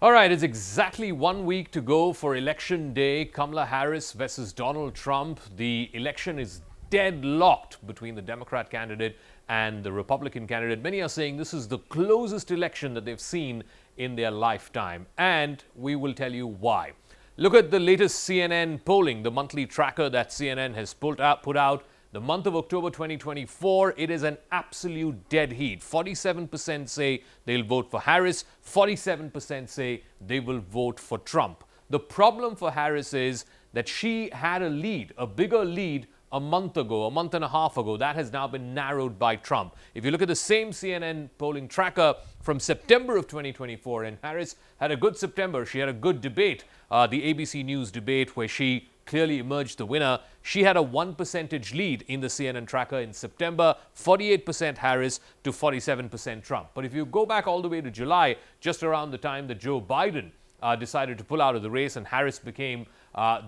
All right, it's exactly 1 week to go for Election Day. Kamala Harris versus Donald Trump. The election is deadlocked between the Democrat candidate and the Republican candidate. Many are saying this is the closest election that they've seen in their lifetime, and we will tell you why. Look at the latest CNN polling, the monthly tracker that CNN has put out. The month of October 2024, it is an absolute dead heat. 47% say they'll vote for Harris, 47% say they will vote for Trump. The problem for Harris is that she had a lead, a bigger lead a month ago, a month and a half ago. That has now been narrowed by Trump. If you look at the same CNN polling tracker from September of 2024, and Harris had a good September. She had a good debate, the ABC News debate, where she clearly emerged the winner. She had a 1 percentage lead in the CNN tracker in September, 48% Harris to 47% Trump. But if you go back all the way to July, just around the time that Joe Biden decided to pull out of the race and Harris became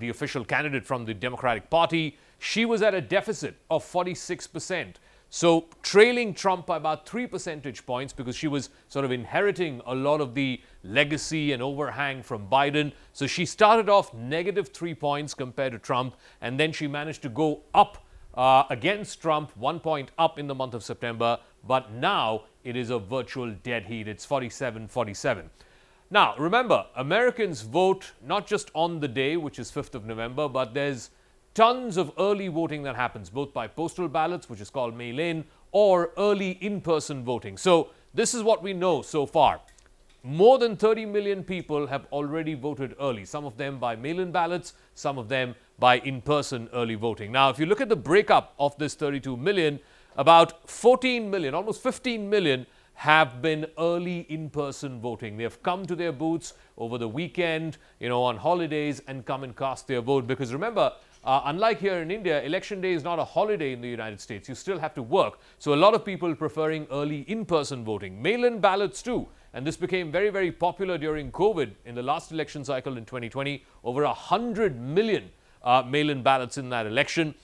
the official candidate from the Democratic Party, she was at a deficit of 46%. So trailing Trump by about 3 percentage points because she was sort of inheriting a lot of the legacy and overhang from Biden. So she started off negative 3 points compared to Trump, and then she managed to go up against Trump, 1 point up in the month of September. But now it is a virtual dead heat. It's 47-47. Now, remember, Americans vote not just on the day, which is 5th of November, but there's tons of early voting that happens, both by postal ballots, which is called mail-in, or early in-person voting. So this is what we know so far. More than 30 million people have already voted early, some of them by mail-in ballots, some of them by in-person early voting. Now, if you look at the breakup of this 32 million, about 14 million, almost 15 million have been early in-person voting. They have come to their booths over the weekend, on holidays, and come and cast their vote. Because remember, unlike here in India, Election Day is not a holiday in the United States. You still have to work. So a lot of people preferring early in-person voting. Mail-in ballots too. And this became very, very popular during COVID. In the last election cycle in 2020, over 100 million mail-in ballots in that election.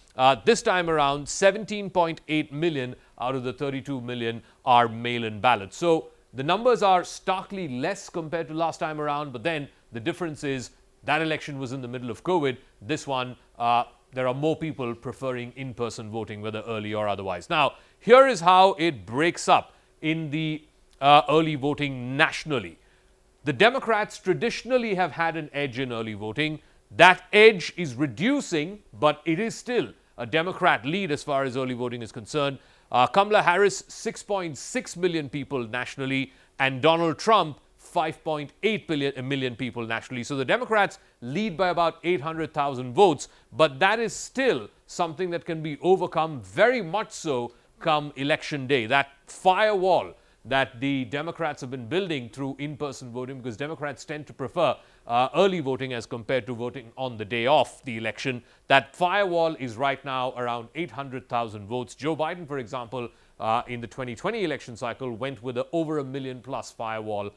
This time around, 17.8 million out of the 32 million are mail-in ballots. So the numbers are starkly less compared to last time around, but then the difference is that election was in the middle of COVID. This one, there are more people preferring in-person voting, whether early or otherwise. Now, here is how it breaks up in the early voting nationally. The Democrats traditionally have had an edge in early voting. That edge is reducing, but it is still a Democrat lead as far as early voting is concerned. Kamala Harris, 6.6 million people nationally, and Donald Trump, 5.8 million people nationally. So the Democrats lead by about 800,000 votes, but that is still something that can be overcome very much so come Election Day. That firewall that the Democrats have been building through in-person voting, because Democrats tend to prefer early voting as compared to voting on the day of the election. That firewall is right now around 800,000 votes. Joe Biden, for example, in the 2020 election cycle, went with over 1 million plus firewall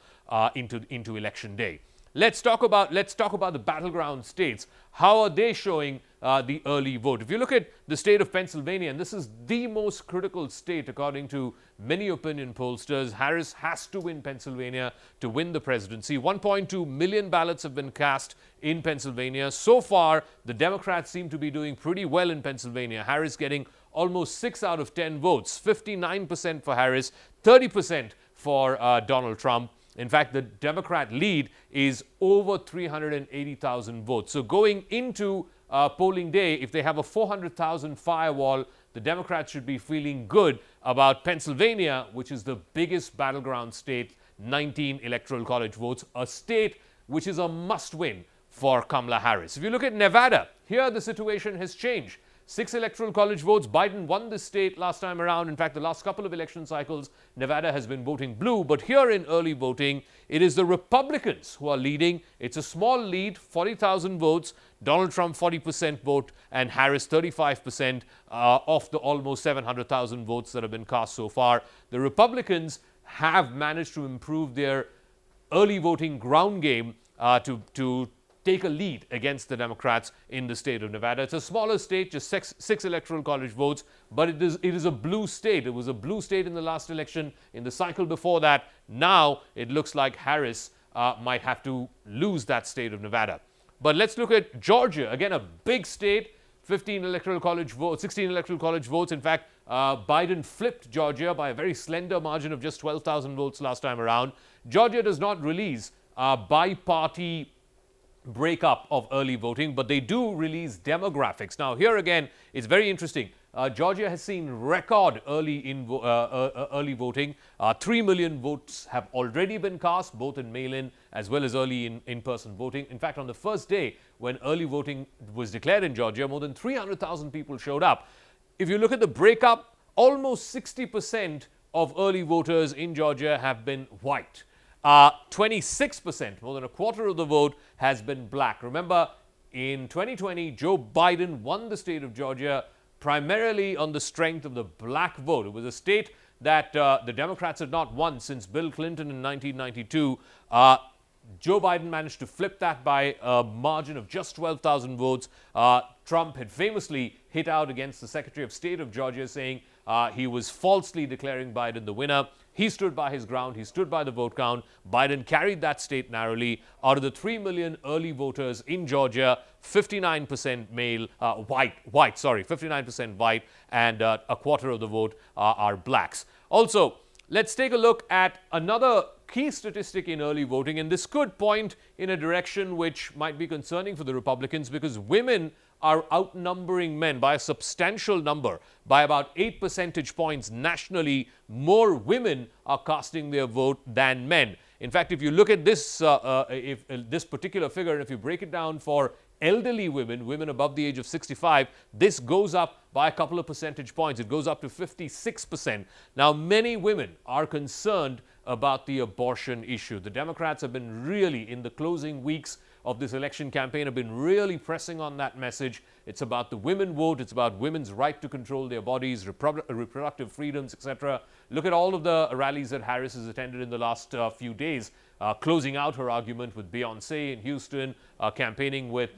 into Election Day. Let's talk about the battleground states. How are they showing the early vote? If you look at the state of Pennsylvania, and this is the most critical state according to many opinion pollsters, Harris has to win Pennsylvania to win the presidency. 1.2 million ballots have been cast in Pennsylvania. So far, the Democrats seem to be doing pretty well in Pennsylvania. Harris getting almost 6 out of 10 votes, 59% for Harris, 30% for Donald Trump. In fact, the Democrat lead is over 380,000 votes. So going into polling day, if they have a 400,000 firewall, the Democrats should be feeling good about Pennsylvania, which is the biggest battleground state, 19 electoral college votes, a state which is a must-win for Kamala Harris. If you look at Nevada, here the situation has changed. 6 electoral college votes. Biden won this state last time around. In fact, the last couple of election cycles, Nevada has been voting blue. But here in early voting, it is the Republicans who are leading. It's a small lead, 40,000 votes. Donald Trump, 40% vote, and Harris, 35% of the almost 700,000 votes that have been cast so far. The Republicans have managed to improve their early voting ground game to take a lead against the Democrats in the state of Nevada. It's a smaller state, just six electoral college votes, but it is a blue state. It was a blue state in the last election. In the cycle before that, now it looks like Harris might have to lose that state of Nevada. But let's look at Georgia. Again, a big state, 16 electoral college votes. In fact, Biden flipped Georgia by a very slender margin of just 12,000 votes last time around. Georgia does not release bi-party breakup of early voting, but they do release demographics. Now, here again, it's very interesting. Georgia has seen record early voting. 3 million votes have already been cast, both in mail-in as well as early in-person voting. In fact, on the first day when early voting was declared in Georgia, more than 300,000 people showed up. If you look at the breakup, almost 60% of early voters in Georgia have been white. 26%, more than a quarter of the vote, has been black. Remember, in 2020, Joe Biden won the state of Georgia primarily on the strength of the black vote. It was a state that the Democrats had not won since Bill Clinton in 1992. Joe Biden managed to flip that by a margin of just 12,000 votes. Trump had famously hit out against the Secretary of State of Georgia, saying he was falsely declaring Biden the winner. He stood by his ground. He stood by the vote count. Biden carried that state narrowly. Out of the 3 million early voters in Georgia, 59% white, 59% white, and a quarter of the vote are blacks. Also, let's take a look at another key statistic in early voting, and this could point in a direction which might be concerning for the Republicans, because women are outnumbering men by a substantial number, by about 8 percentage points nationally. More women are casting their vote than men. In fact, if you look at this, this particular figure, and if you break it down for elderly women above the age of 65, this goes up by a couple of percentage points. It goes up to 56%. Now, many women are concerned about the abortion issue. The Democrats have been really, in the closing weeks of this election campaign, have been really pressing on that message. It's about the women vote. It's about women's right to control their bodies, reproductive freedoms, etc. Look at all of the rallies that Harris has attended in the last few days, closing out her argument with Beyonce in Houston, campaigning with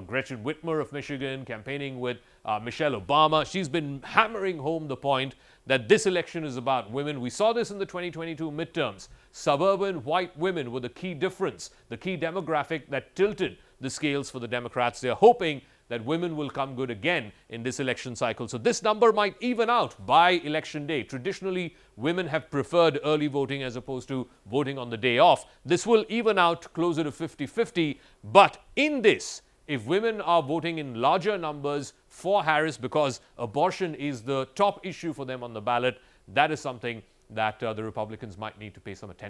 Gretchen Whitmer of Michigan, campaigning with Michelle Obama. She's been hammering home the point that this election is about women. We saw this in the 2022 midterms. Suburban white women were the key difference, the key demographic that tilted the scales for the Democrats. They're hoping that women will come good again in this election cycle. So this number might even out by election day. Traditionally, women have preferred early voting as opposed to voting on the day off. This will even out closer to 50-50. But in this, if women are voting in larger numbers for Harris because abortion is the top issue for them on the ballot, that is something that the Republicans might need to pay some attention